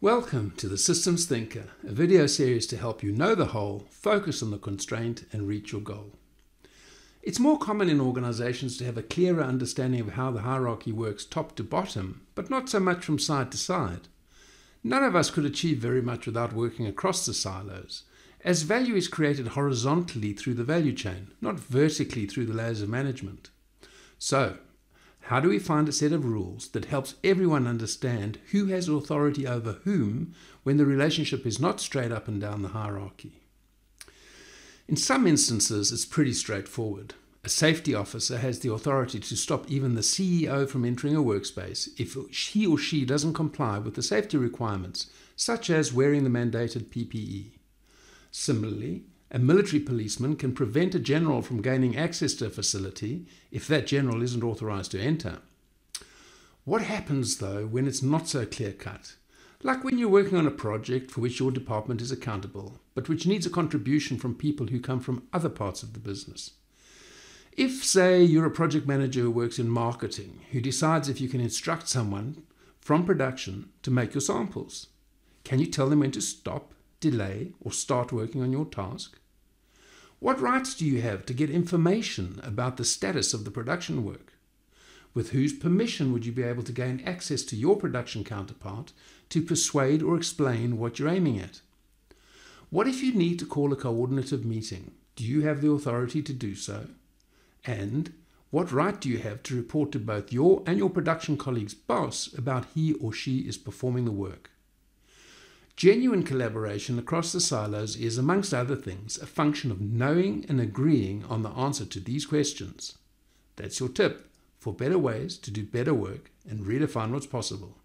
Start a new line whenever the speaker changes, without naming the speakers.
Welcome to The Systems Thinker, a video series to help you know the whole, focus on the constraint, and reach your goal. It's more common in organizations to have a clearer understanding of how the hierarchy works top to bottom, but not so much from side to side. None of us could achieve very much without working across the silos, as value is created horizontally through the value chain, not vertically through the layers of management. So, how do we find a set of rules that helps everyone understand who has authority over whom when the relationship is not straight up and down the hierarchy? In some instances, it's pretty straightforward. A safety officer has the authority to stop even the CEO from entering a workspace if he or she doesn't comply with the safety requirements, such as wearing the mandated PPE. Similarly, a military policeman can prevent a general from gaining access to a facility if that general isn't authorized to enter. What happens, though, when it's not so clear-cut? Like when you're working on a project for which your department is accountable, but which needs a contribution from people who come from other parts of the business. If, say, you're a project manager who works in marketing, who decides if you can instruct someone from production to make your samples, can you tell them when to stop, delay, or start working on your task? What rights do you have to get information about the status of the production work? With whose permission would you be able to gain access to your production counterpart to persuade or explain what you're aiming at? What if you need to call a coordinative meeting? Do you have the authority to do so? And what right do you have to report to both your and your production colleague's boss about he or she is performing the work? Genuine collaboration across the silos is, amongst other things, a function of knowing and agreeing on the answer to these questions. That's your tip for better ways to do better work and redefine what's possible.